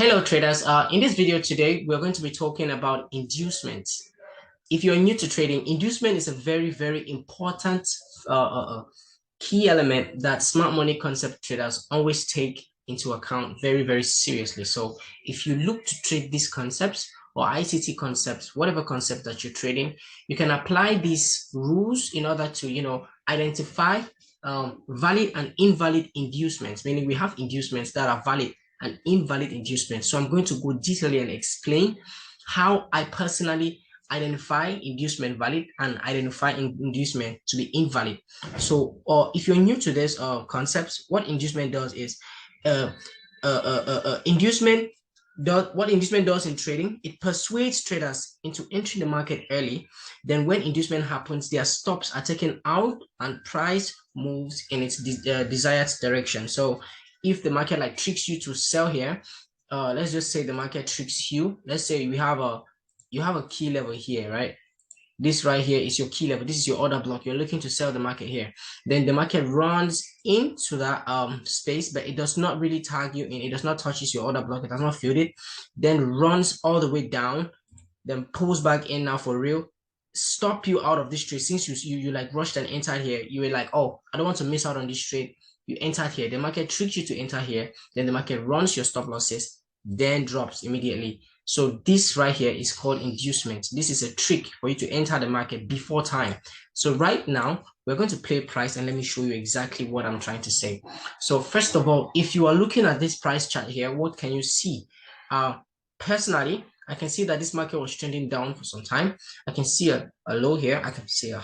Hello traders, in this video today, we're going to be talking about inducements. If you're new to trading, inducement is a very important key element that smart money concept traders always take into account very seriously. So if you look to trade these concepts or ICT concepts, whatever concept that you're trading, you can apply these rules in order to, identify valid and invalid inducements, meaning we have inducements that are valid and invalid inducement. So I'm going to go detailedly and explain how I personally identify inducement valid and identify inducement to be invalid. So if you're new to this concepts, what inducement does is inducement what inducement does in trading, it persuades traders into entering the market early. Then when inducement happens, their stops are taken out and price moves in its desired direction. So if the market like tricks you to sell here, let's just say the market tricks you. Let's say you have a key level here, right? This right here is your key level. This is your order block. You're looking to sell the market here. Then the market runs into that space, but it does not really tag you in. It does not touch your order block. It does not fill it. Then runs all the way down. Then pulls back in now for real. Stop you out of this trade. Since you like rushed and entered here, you were like, oh, I don't want to miss out on this trade. You entered here. The market tricks you to enter here. Then the market runs your stop losses, then drops immediately. So this right here is called inducement. This is a trick for you to enter the market before time. So right now, we're going to play price and let me show you exactly what I'm trying to say. So first of all, if you are looking at this price chart here, what can you see? Personally, I can see that this market was trending down for some time. I can see a low here. I can see a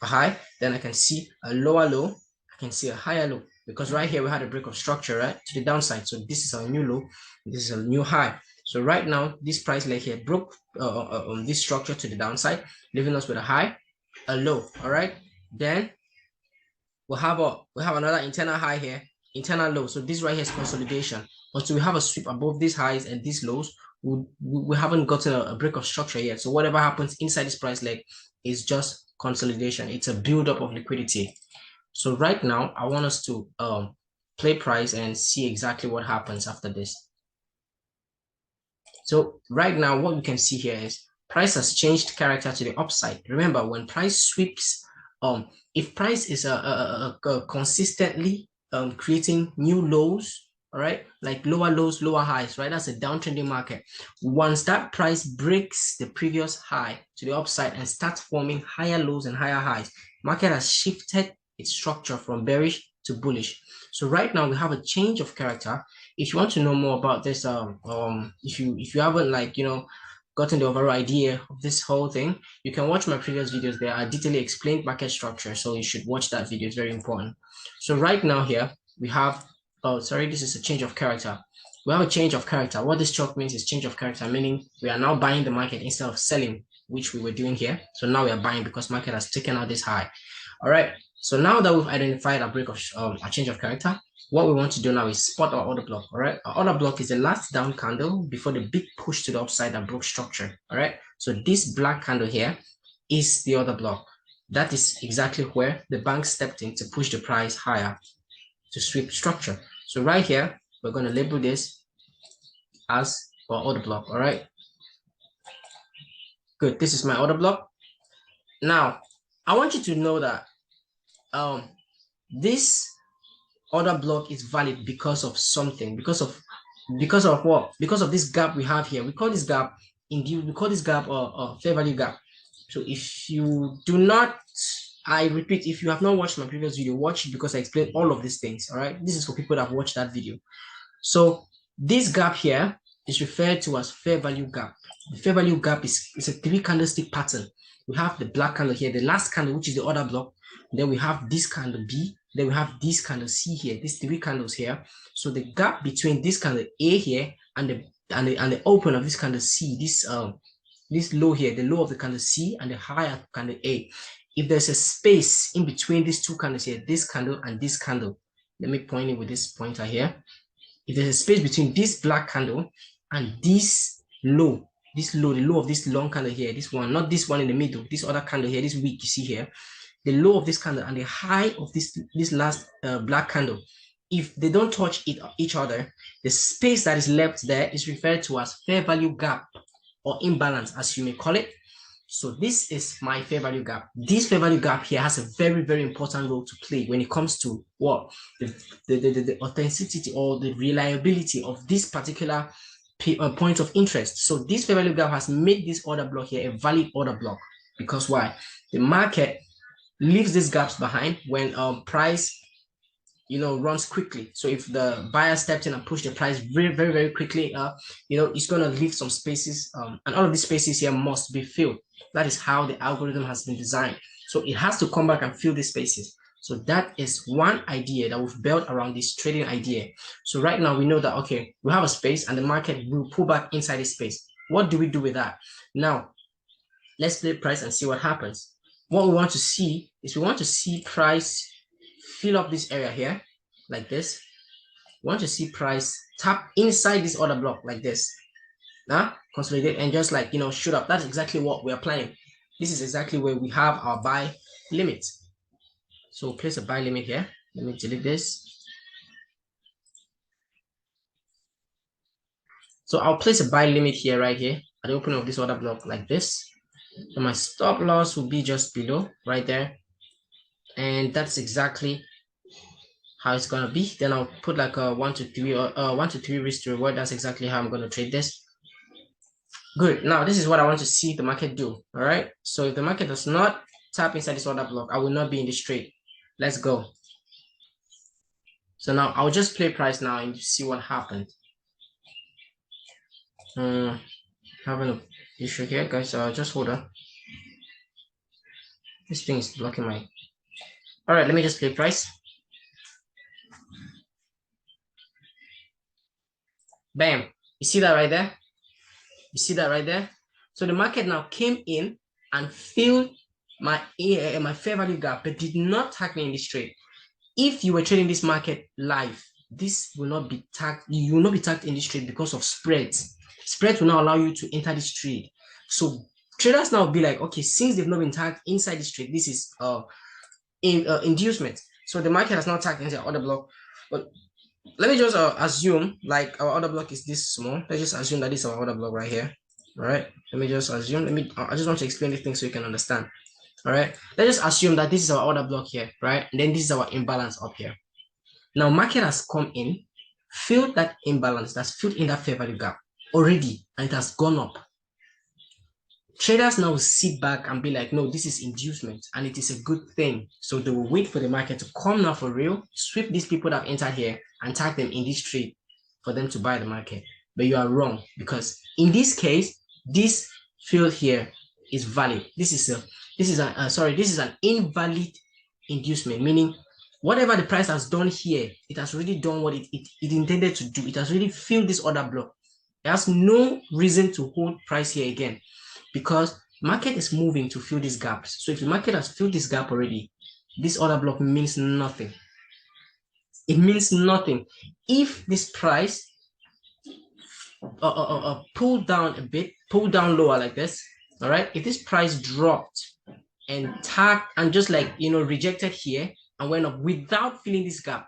high. Then I can see a lower low. I can see a higher low. Because right here, we had a break of structure, right, to the downside. So this is a new low. This is a new high. So right now, this price leg here broke this structure to the downside, leaving us with a high, a low. All right. Then we'll have another internal high here, internal low. So this right here is consolidation. Until we have a sweep above these highs and these lows, we haven't gotten a break of structure yet. So whatever happens inside this price leg is just consolidation. It's a buildup of liquidity. So right now, I want us to play price and see exactly what happens after this. So right now, what we can see here is price has changed character to the upside. Remember, when price sweeps, if price is consistently creating new lows, all right, like lower lows, lower highs, right? That's a downtrending market. Once that price breaks the previous high to the upside and starts forming higher lows and higher highs, market has shifted its structure from bearish to bullish. So right now we have a change of character. If you want to know more about this, if you haven't gotten the overall idea of this whole thing, you can watch my previous videos. There I detailedly explained market structure, so you should watch that video. It's very important. So right now here we have, this is a change of character. We have a change of character. What this chalk means is change of character, meaning we are now buying the market instead of selling, which we were doing here. So now we are buying because market has taken out this high. All right. So now that we've identified a break of a change of character, what we want to do now is spot our order block. All right. Our order block is the last down candle before the big push to the upside that broke structure. All right. So this black candle here is the order block. That is exactly where the bank stepped in to push the price higher to sweep structure. So right here, we're going to label this as our order block. All right. Good. This is my order block. Now, I want you to know that this order block is valid because of something, because of what? Because of this gap we have here. We call this gap fair value gap. So if you do not, I repeat, if you have not watched my previous video, watch it because I explained all of these things. All right, this is for people that have watched that video. So this gap here is referred to as fair value gap. The fair value gap is a 3 candlestick pattern. We have the black candle here, the last candle, which is the order block. Then we have this candle B. Then we have this candle C here. These 3 candles here. So the gap between this candle A here and the open of this candle C, this low here, the low of the candle C and the higher candle A. If there's a space in between these 2 candles here, this candle and this candle, let me point it with this pointer here. If there's a space between this black candle and this low, the low of this long candle here, this one, not this one in the middle, this other candle here, this wick you see here, the low of this candle and the high of this last black candle, if they don't touch each other, the space that is left there is referred to as fair value gap or imbalance, as you may call it. So this is my fair value gap. This fair value gap here has a very, very important role to play when it comes to what the authenticity or the reliability of this particular point of interest. So this fair value gap has made this order block here a valid order block, because why? The market leaves these gaps behind when price runs quickly. So if the buyer steps in and push the price very, very, very quickly, it's going to leave some spaces, and all of these spaces here must be filled. That is how the algorithm has been designed. So it has to come back and fill these spaces. So that is one idea that we've built around this trading idea. So right now we know that, okay, we have a space and the market will pull back inside this space. What do we do with that? Now, let's play price and see what happens. What we want to see is we want to see price fill up this area here like this. We want to see price tap inside this order block like this. Now consolidate and just like shoot up. That's exactly what we're planning. This is exactly where we have our buy limit. So we'll place a buy limit here. Let me delete this. So I'll place a buy limit here, right here at the opening of this order block like this. So my stop loss will be just below right there. And that's exactly how it's gonna be. Then I'll put like a 1 to 3 or 1 to 3 risk to reward. That's exactly how I'm gonna trade this. Good. Now this is what I want to see the market do. All right. So if the market does not tap inside this order block, I will not be in this trade. Let's go. So now I'll just play price now and see what happened. Having an issue here, guys. Just hold on. This thing is blocking my. All right. Let me just play price. Bam. You see that right there? You see that right there? So the market now came in and filled my fair value gap, but did not tag me in this trade. If you were trading this market live, this will not be tagged. You will not be tagged in this trade because of spreads. Spreads will not allow you to enter this trade. So traders now will be like, okay, since they've not been tagged inside this trade, this is inducement. So the market has not tagged inside order block, but let me just assume like our order block is this small. Let's just assume that this is our order block right here. All right. Let me just assume. I just want to explain this thing so you can understand. All right. Let's just assume that this is our order block here, right? And then this is our imbalance up here. Now market has come in, filled that imbalance, that's filled in that fair value gap already, and it has gone up. Traders now sit back and be like, no, this is inducement and it is a good thing. So they will wait for the market to come now for real, sweep these people that have entered here and tag them in this trade for them to buy the market. But you are wrong, because in this case, this field here is valid. This is an invalid inducement, meaning whatever the price has done here, it has already done what it intended to do. It has already filled this order block. It has no reason to hold price here again, because market is moving to fill these gaps. So if the market has filled this gap already, this order block means nothing. It means nothing. If this price pulled down a bit, pulled down lower like this, all right, if this price dropped and tagged and just like rejected here and went up without filling this gap,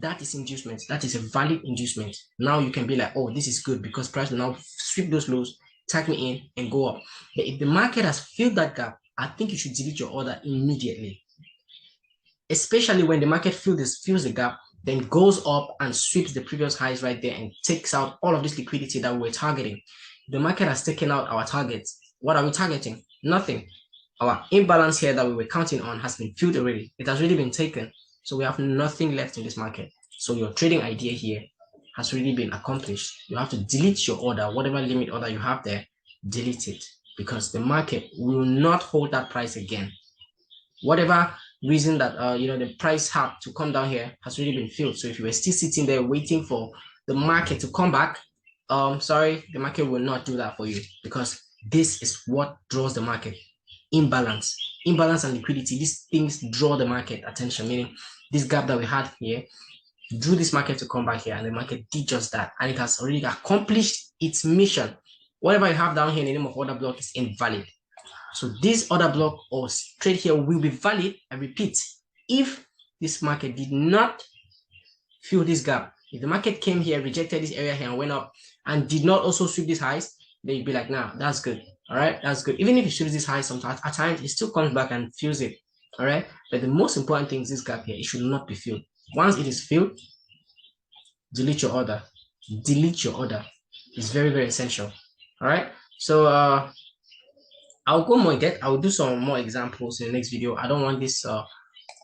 that is inducement. That is a valid inducement. Now you can be like, oh, this is good because price will now sweep those lows, tag me in and go up. But if the market has filled that gap, I think you should delete your order immediately, especially when the market fills the gap, then goes up and sweeps the previous highs right there and takes out all of this liquidity that we're targeting. The market has taken out our targets. What are we targeting? Nothing. Our imbalance here that we were counting on has been filled already. It has already been taken. So we have nothing left in this market. So your trading idea here has already been accomplished. You have to delete your order, whatever limit order you have there, delete it, because the market will not hold that price again. Whatever reason that the price had to come down here has already been filled. So if you were still sitting there waiting for the market to come back, sorry, the market will not do that for you, because this is what draws the market. Imbalance and liquidity, these things draw the market attention, meaning this gap that we had here drew this market to come back here, and the market did just that, and it has already accomplished its mission. Whatever you have down here in the name of order block is invalid. So this order block or trade here will be valid, I repeat, if this market did not fill this gap. If the market came here, rejected this area here and went up and did not also sweep these highs, then you'd be like, nah, that's good. All right, that's good. Even if it sweeps this high sometimes, at times it still comes back and fills it. All right, but the most important thing is this gap here. It should not be filled. Once it is filled, delete your order. Delete your order. It's very, very essential. All right, so I'll go more in depth. I'll do some more examples in the next video. I don't want this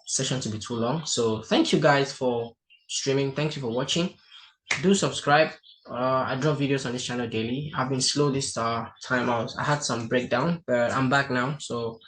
session to be too long. So thank you guys for streaming. Thank you for watching. Do subscribe. I drop videos on this channel daily. I've been slow this time out. I had some breakdown, but I'm back now. So